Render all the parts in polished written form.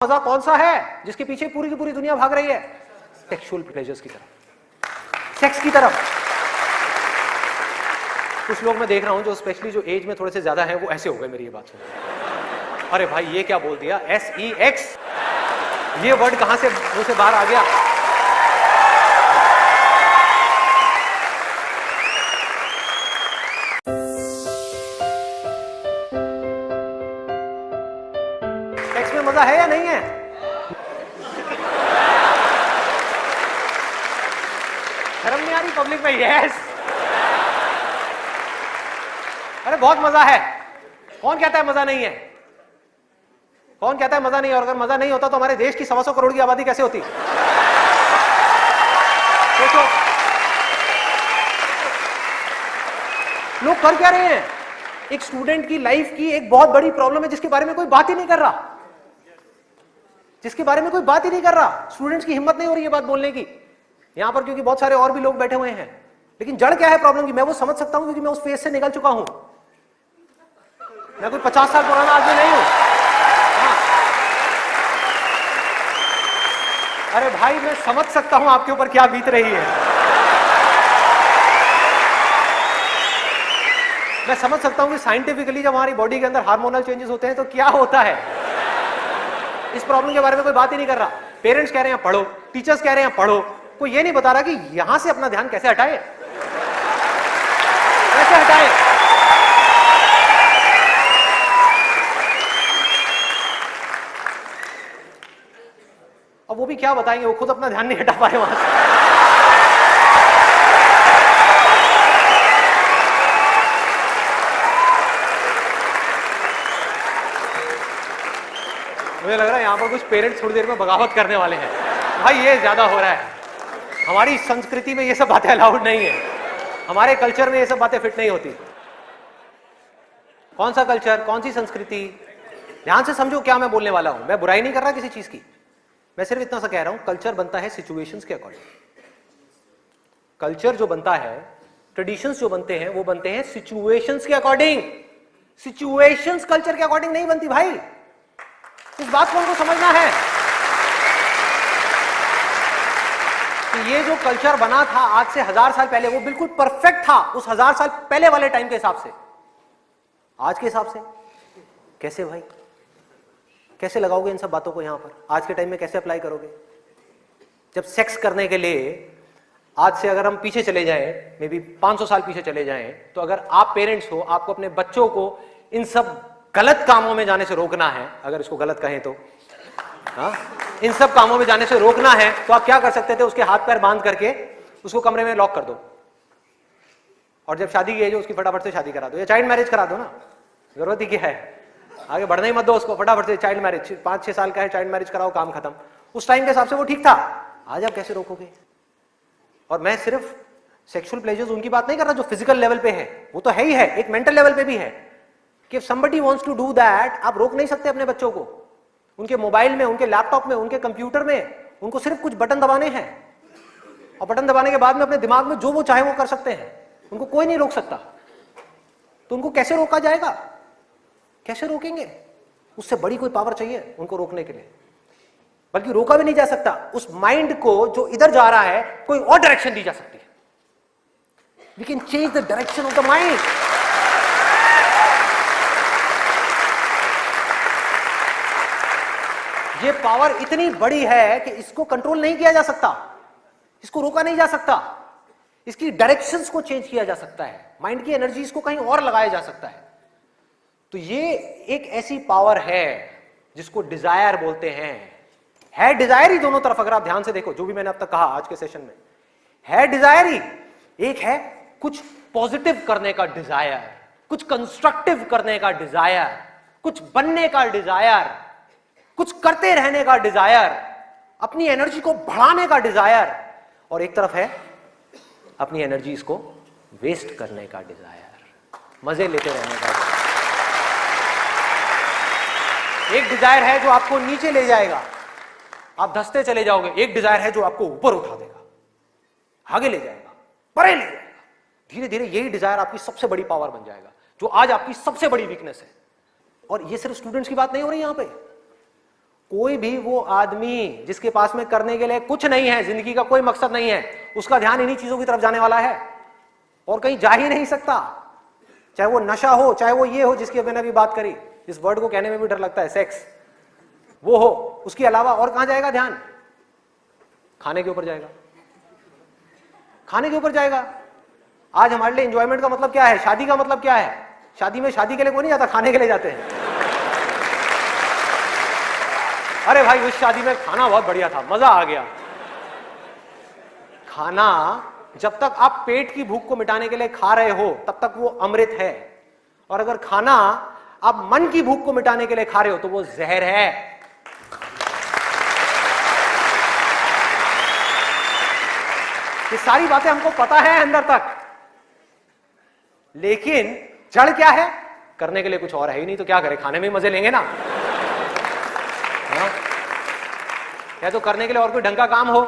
मजा कौन सा है जिसके पीछे पूरी की पूरी दुनिया भाग रही है? सेक्सुअल प्लेजर्स की तरफ, सेक्स की तरफ। कुछ लोग मैं देख रहा हूं जो स्पेशली जो एज में थोड़े से ज्यादा हैं वो ऐसे हो गए मेरी ये बात सुन। अरे भाई ये क्या बोल दिया, SEX, ये वर्ड कहां से मुंह से बाहर आ गया? सेक्स में मजा है या नहीं है? शर्म नहीं आ रही पब्लिक में? यस, अरे बहुत मजा है। कौन कहता है मजा नहीं है? कौन कहता है मजा नहीं है? और अगर मजा नहीं होता तो हमारे देश की 125 करोड़ की आबादी कैसे होती? सोचो, लोग कर क्या रहे हैं? एक स्टूडेंट की लाइफ की एक बहुत बड़ी प्रॉब्लम है जिसके बारे में कोई बात ही नहीं कर रहा, जिसके बारे में कोई बात ही नहीं कर रहा। स्टूडेंट्स की हिम्मत नहीं हो रही है बात बोलने की यहां पर, क्योंकि बहुत सारे और भी लोग बैठे हुए हैं। लेकिन जड़ क्या है प्रॉब्लम की, मैं वो समझ सकता हूं क्योंकि मैं उस फेज से निकल चुका हूं। मैं कोई 50 साल पुराना आदमी नहीं हूं। हाँ। अरे भाई मैं समझ सकता हूं आपके ऊपर क्या बीत रही है। मैं समझ सकता हूं कि साइंटिफिकली जब हमारी बॉडी के अंदर हार्मोनल चेंजेस होते हैं तो क्या होता है। इस प्रॉब्लम के बारे में कोई बात ही नहीं कर रहा। पेरेंट्स कह रहे हैं पढ़ो, टीचर्स कह रहे हैं पढ़ो, कोई ये नहीं बता रहा कि यहां से अपना ध्यान कैसे हटाए, कैसे हटाए। अब वो भी क्या बताएंगे, वो खुद अपना ध्यान नहीं हटा पाए वहां से। मुझे लग रहा है यहां पर कुछ पेरेंट्स थोड़ी देर में बगावत करने वाले हैं। भाई ये ज्यादा हो रहा है, हमारी संस्कृति में ये सब बातें अलाउड नहीं है, हमारे कल्चर में ये सब बातें फिट नहीं होती। कौन सा कल्चर, कौन सी संस्कृति? ध्यान से समझो क्या मैं बोलने वाला हूं। मैं बुराई नहीं कर रहा किसी चीज की, मैं सिर्फ इतना सा कह रहा हूं, कल्चर बनता है सिचुएशंस के अकॉर्डिंग। कल्चर जो बनता है, ट्रेडिशंस जो बनते हैं वो बनते हैं सिचुएशंस के अकॉर्डिंग। सिचुएशंस कल्चर के अकॉर्डिंग नहीं बनती भाई, इस बात को हमको समझना है कि ये जो कल्चर बना था आज से 1000 साल पहले वो बिल्कुल परफेक्ट था उस 1000 साल पहले वाले टाइम के हिसाब से। आज के हिसाब से कैसे भाई, कैसे लगाओगे इन सब बातों को यहां पर? आज के टाइम में कैसे अप्लाई करोगे? जब सेक्स करने के लिए आज से अगर हम पीछे चले जाएं, मे बी 500 साल पीछे चले जाएं, तो अगर आप पेरेंट्स हो, आपको अपने बच्चों को इन सब गलत कामों में जाने से रोकना है, अगर इसको गलत कहें तो, हाँ, इन सब कामों में जाने से रोकना है, तो आप क्या कर सकते थे? उसके हाथ पैर बांध करके उसको कमरे में लॉक कर दो, और जब शादी की एज हो उसकी फटाफट से शादी करा दो, या चाइल्ड मैरिज करा दो ना, जरूरत ही क्या है, आगे बढ़ने ही मत दो उसको, फटाफट से चाइल्ड मैरिज, 5-6 साल का है, चाइल्ड मैरिज कराओ, काम खत्म। उस टाइम के हिसाब से वो ठीक था, आज आप कैसे रोकोगे? और मैं सिर्फ सेक्सुअल प्लेजर्स उनकी बात नहीं कर रहा जो फिजिकल लेवल पे है, वो तो है ही है, एक मेंटल लेवल पे भी है कि if somebody wants to do that, आप रोक नहीं सकते अपने बच्चों को। उनके मोबाइल में, उनके लैपटॉप में, उनके कंप्यूटर में उनको सिर्फ कुछ बटन दबाने हैं, और बटन दबाने के बाद में अपने दिमाग में जो वो चाहे वो कर सकते हैं, उनको कोई नहीं रोक सकता। तो उनको कैसे रोका जाएगा? कैसे रोकेंगे? उससे बड़ी कोई पावर चाहिए उनको रोकने के लिए, बल्कि रोका भी नहीं जा सकता। उस माइंड को जो इधर जा रहा है कोई और डायरेक्शन दी जा सकती है। We can change the direction of the mind. ये पावर इतनी बड़ी है कि इसको कंट्रोल नहीं किया जा सकता, इसको रोका नहीं जा सकता, इसकी डायरेक्शंस को चेंज किया जा सकता है, माइंड की एनर्जी इसको कहीं और लगाया जा सकता है। तो ये एक ऐसी पावर है जिसको डिजायर बोलते हैं। है डिजायर ही दोनों तरफ, अगर आप ध्यान से देखो जो भी मैंने अब तक कहा आज के सेशन में, है डिजायर ही। एक है कुछ पॉजिटिव करने का डिजायर, कुछ कंस्ट्रक्टिव करने का डिजायर, कुछ बनने का डिजायर, कुछ करते रहने का डिजायर, अपनी एनर्जी को बढ़ाने का डिजायर, और एक तरफ है अपनी एनर्जी को वेस्ट करने का डिजायर, मजे लेते रहने का डिजायर। एक डिजायर है जो आपको नीचे ले जाएगा, आप धंसते चले जाओगे। एक डिजायर है जो आपको ऊपर उठा देगा, आगे ले जाएगा, परे ले जाएगा। धीरे धीरे यही डिजायर आपकी सबसे बड़ी पावर बन जाएगा, जो आज आपकी सबसे बड़ी वीकनेस है। और ये सिर्फ स्टूडेंट्स की बात नहीं हो रही यहां पे, कोई भी वो आदमी जिसके पास में करने के लिए कुछ नहीं है, जिंदगी का कोई मकसद नहीं है, उसका ध्यान इन्हीं चीजों की तरफ जाने वाला है और कहीं जा ही नहीं सकता। चाहे वो नशा हो, चाहे वो ये हो जिसकी मैंने अभी बात करी, इस वर्ड को कहने में भी डर लगता है, सेक्स, वो हो, उसके अलावा और कहां जाएगा ध्यान? खाने के ऊपर जाएगा, खाने के ऊपर जाएगा। आज हमारे लिए एंजॉयमेंट का मतलब क्या है? शादी का मतलब क्या है? शादी में शादी के लिए कोई नहीं जाता, खाने के लिए जाते हैं। अरे भाई उस शादी में खाना बहुत बढ़िया था, मजा आ गया। खाना जब तक आप पेट की भूख को मिटाने के लिए खा रहे हो तब तक वो अमृत है, और अगर खाना आप मन की भूख को मिटाने के लिए खा रहे हो तो वो जहर है। ये सारी बातें हमको पता है अंदर तक, लेकिन जड़ क्या है? करने के लिए कुछ और है ही नहीं, तो क्या करें? खाने में मजे लेंगे ना। या तो करने के लिए और कोई ढंग का काम हो,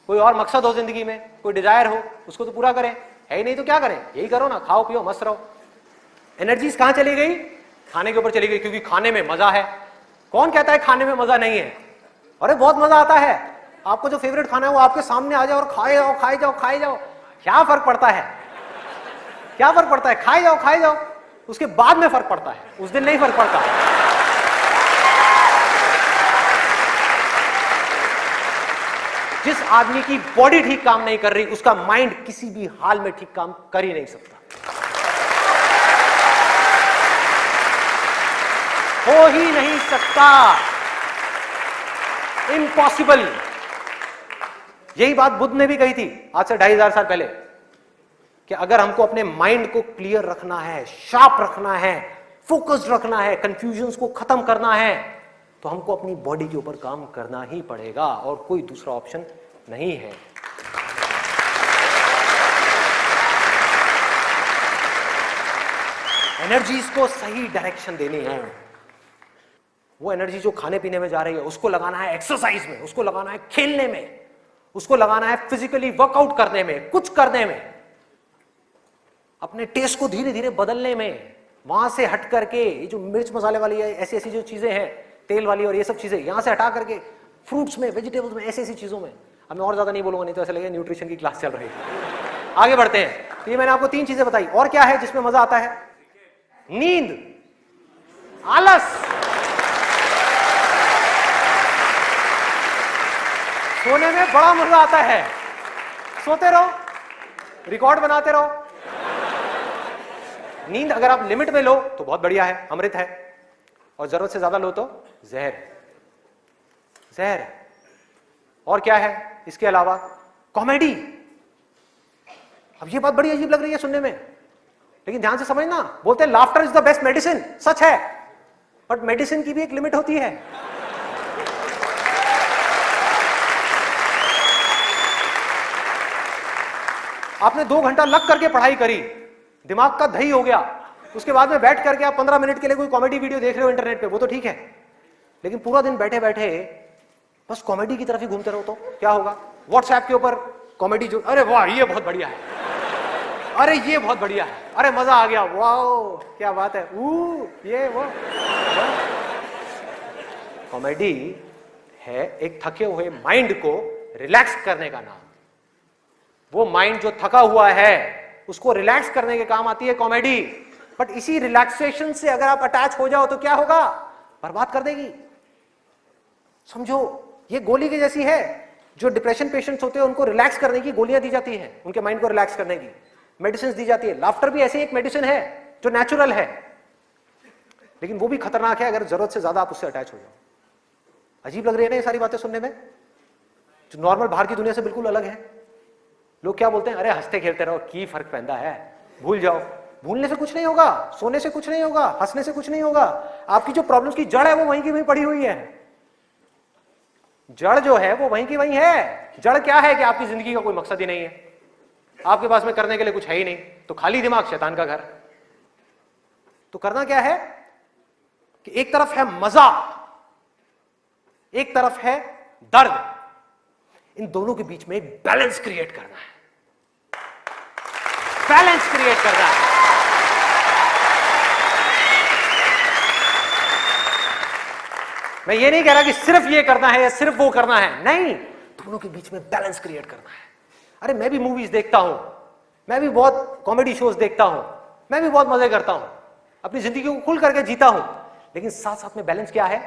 कोई और मकसद हो जिंदगी में, कोई डिजायर हो, उसको तो पूरा करें। है ही नहीं तो क्या करें? यही करो ना, खाओ पियो मस्त रहो। एनर्जीज कहां चली गई? खाने के ऊपर चली गई, क्योंकि खाने में मजा है। कौन कहता है खाने में मजा नहीं है? अरे बहुत मजा आता है। आपको जो फेवरेट खाना है वो आपके सामने आ जाओ और खाए जाओ खाए जाओ खाए जाओ, क्या फर्क पड़ता है? क्या फर्क पड़ता है? खाए जाओ, उसके बाद में फर्क पड़ता है, उस दिन नहीं फर्क पड़ता। जिस आदमी की बॉडी ठीक काम नहीं कर रही, उसका माइंड किसी भी हाल में ठीक काम कर ही नहीं सकता, हो ही नहीं सकता, इम्पॉसिबल। यही बात बुद्ध ने भी कही थी आज से 2500 साल पहले, कि अगर हमको अपने माइंड को क्लियर रखना है, शार्प रखना है, फोकस्ड रखना है, कंफ्यूजन्स को खत्म करना है, तो हमको अपनी बॉडी के ऊपर काम करना ही पड़ेगा और कोई दूसरा ऑप्शन नहीं है। एनर्जीज को सही डायरेक्शन देनी है। वो एनर्जी जो खाने पीने में जा रही है उसको लगाना है एक्सरसाइज में, उसको लगाना है खेलने में, उसको लगाना है फिजिकली वर्कआउट करने में, कुछ करने में, अपने टेस्ट को धीरे धीरे बदलने में। वहां से हट करके ये जो मिर्च मसाले वाली है, ऐसी ऐसी जो चीजें हैं, तेल वाली और ये सब चीजें, यहां से हटा करके फ्रूट्स में, वेजिटेबल्स में, ऐसी ऐसी चीजों में। अब मैं और ज्यादा नहीं बोलूंगा, नहीं तो ऐसा लगेगा न्यूट्रिशन की क्लास चल रही है। आगे बढ़ते हैं। तो ये मैंने आपको 3 चीजें बताई। और क्या है जिसमें मजा आता है? नींद, आलस, सोने में बड़ा मजा आता है। सोते रहो, रिकॉर्ड बनाते रहो। नींद अगर आप लिमिट में लो तो बहुत बढ़िया है, अमृत है, और जरूरत से ज्यादा लो तो जहर, जहर। और क्या है इसके अलावा? कॉमेडी। अब ये बात बड़ी अजीब लग रही है सुनने में, लेकिन ध्यान से समझना। बोलते हैं laughter is the best medicine, सच है, बट मेडिसिन की भी एक लिमिट होती है। आपने 2 घंटा लग करके पढ़ाई करी, दिमाग का दही हो गया, उसके बाद में बैठ करके आप 15 मिनट के लिए कोई कॉमेडी वीडियो देख रहे हो इंटरनेट पे, वो तो ठीक है, लेकिन पूरा दिन बैठे बैठे बस कॉमेडी की तरफ ही घूमते रहो तो क्या होगा? व्हाट्सएप के ऊपर कॉमेडी जो, अरे वाह ये बहुत बढ़िया है, अरे ये बहुत बढ़िया है, अरे मजा आ गया, वाह क्या बात है, ये वो। कॉमेडी है एक थके हुए माइंड को रिलैक्स करने का नाम। वो माइंड जो थका हुआ है उसको रिलैक्स करने के काम आती है कॉमेडी। बट इसी रिलैक्सेशन से अगर आप अटैच हो जाओ तो क्या होगा? बर्बाद कर देगी। समझो ये गोली की जैसी है। जो डिप्रेशन पेशेंट्स होते हैं उनको रिलैक्स करने की गोलियां दी जाती हैं, उनके माइंड को रिलैक्स करने की मेडिसिन दी जाती है। लाफ्टर भी ऐसी एक मेडिसिन है जो नेचुरल है, लेकिन वो भी खतरनाक है अगर जरूरत से ज्यादा आप उससे अटैच हो जाओ। अजीब लग रही है ना ये सारी बातें सुनने में, जो नॉर्मल बाहर की दुनिया से बिल्कुल अलग है। लोग क्या बोलते हैं? अरे हंसते खेलते रहो, की फर्क पैदा है, भूल जाओ। भूलने से कुछ नहीं होगा, सोने से कुछ नहीं होगा, हंसने से कुछ नहीं होगा। आपकी जो प्रॉब्लम्स की जड़ है वो वहीं की वहीं पड़ी हुई है। जड़ जो है वो वहीं की वहीं है। जड़ क्या है कि आपकी जिंदगी का कोई मकसद ही नहीं है, आपके पास में करने के लिए कुछ है ही नहीं, तो खाली दिमाग शैतान का घर। तो करना क्या है कि एक तरफ है मजा, एक तरफ है दर्द, इन दोनों के बीच में एक बैलेंस क्रिएट करना है। बैलेंस क्रिएट करना है। मैं ये नहीं कह रहा कि सिर्फ ये करना है या सिर्फ वो करना है, नहीं, दोनों के बीच में बैलेंस क्रिएट करना है। अरे मैं भी मूवीज देखता हूं, मैं भी बहुत कॉमेडी शोज देखता हूं, मैं भी बहुत मजे करता हूं, अपनी जिंदगी को खुल करके जीता हूं, लेकिन साथ साथ में बैलेंस क्या है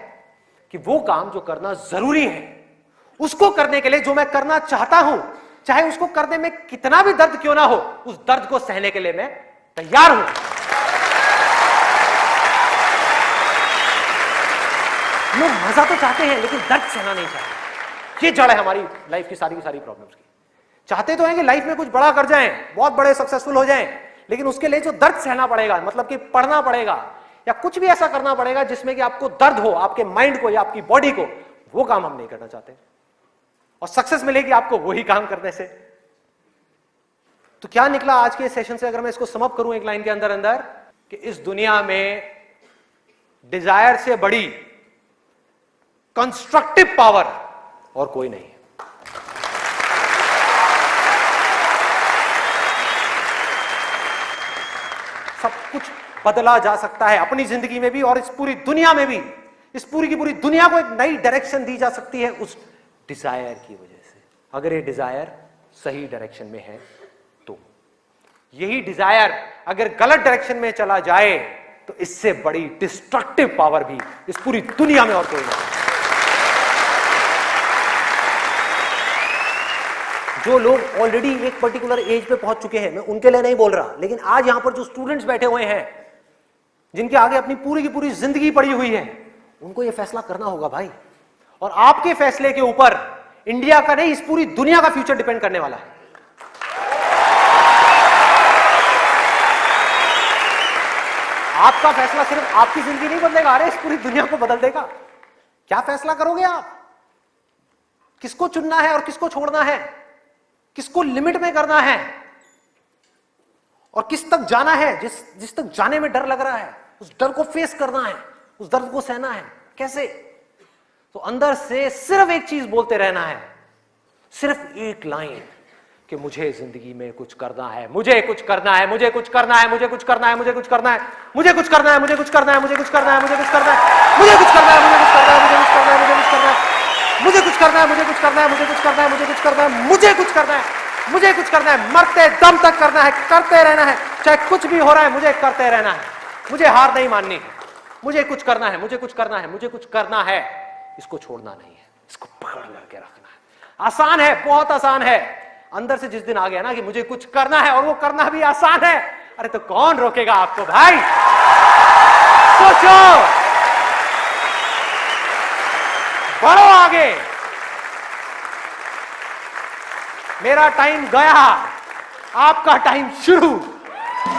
कि वो काम जो करना जरूरी है, उसको करने के लिए जो मैं करना चाहता हूं, चाहे उसको करने में कितना भी दर्द क्यों ना हो, उस दर्द को सहने के लिए मैं तैयार हूं। लोग मजा तो चाहते हैं लेकिन दर्द सहना नहीं चाहते। ये जड़ है हमारी लाइफ की सारी प्रॉब्लम्स की। चाहते तो हैं कि लाइफ में कुछ बड़ा कर जाएं, बहुत बड़े सक्सेसफुल हो जाएं, लेकिन उसके लिए जो दर्द सहना पड़ेगा, मतलब कि पढ़ना पड़ेगा या कुछ भी ऐसा करना पड़ेगा जिसमें कि आपको दर्द हो, आपके माइंड को या आपकी बॉडी को, वो काम हम नहीं करना चाहते। और सक्सेस मिलेगी आपको वही काम करने से। तो क्या निकला आज के सेशन से, अगर मैं इसको समअप करूं एक लाइन के अंदर अंदर, कि इस दुनिया में डिजायर से बड़ी कंस्ट्रक्टिव पावर और कोई नहीं है। सब कुछ बदला जा सकता है अपनी जिंदगी में भी और इस पूरी दुनिया में भी। इस पूरी की पूरी दुनिया को एक नई डायरेक्शन दी जा सकती है उस डिजायर की वजह से, अगर ये डिजायर सही डायरेक्शन में है तो। यही डिजायर अगर गलत डायरेक्शन में चला जाए तो इससे बड़ी डिस्ट्रक्टिव पावर भी इस पूरी दुनिया में और कोई नहीं। जो लोग ऑलरेडी एक पर्टिकुलर एज पे पहुंच चुके हैं, मैं उनके लिए नहीं बोल रहा, लेकिन आज यहां पर जो स्टूडेंट्स बैठे हुए हैं, जिनके आगे अपनी पूरी की पूरी जिंदगी पड़ी हुई है, उनको यह फैसला करना होगा भाई। और आपके फैसले के ऊपर इंडिया का नहीं, इस पूरी दुनिया का फ्यूचर डिपेंड करने वाला है। आपका फैसला सिर्फ आपकी जिंदगी नहीं बदलेगा, अरे इस पूरी दुनिया को बदल देगा। क्या फैसला करोगे आप? किसको चुनना है और किसको छोड़ना है, किसको लिमिट में करना है और किस तक जाना है। जिस तक जाने में डर लग रहा है, उस डर को फेस करना है, उस दर्द को सहना है। कैसे? तो अंदर से सिर्फ एक चीज बोलते रहना है, सिर्फ एक लाइन, कि मुझे जिंदगी में कुछ करना है, मुझे कुछ करना है, मुझे कुछ करना है, मुझे कुछ करना है, मुझे कुछ करना है, मुझे कुछ करना है, मुझे कुछ करना है, मुझे कुछ करना है, मुझे कुछ करना है, मुझे कुछ करना है, मुझे कुछ करना है, मुझे कुछ करना है, मुझे कुछ करना है, मुझे कुछ करना है, मुझे कुछ करना है, मुझे कुछ करना है, मुझे कुछ करना है, मुझे कुछ करना है, मुझे कुछ करना है, मरते दम तक करना है, करते रहना है, चाहे कुछ भी हो रहा है, मुझे करते रहना है, मुझे हार नहीं माननी, मुझे कुछ करना है, मुझे कुछ करना है, मुझे कुछ करना है, इसको छोड़ना नहीं है, इसको पकड़ करके रखना है। आसान है, बहुत आसान है। अंदर से जिस दिन आ गया ना कि मुझे कुछ करना है और वो करना भी आसान है, अरे तो कौन रोकेगा आपको भाई? सोचो, बढ़ो आगे। मेरा टाइम गया, आपका टाइम शुरू।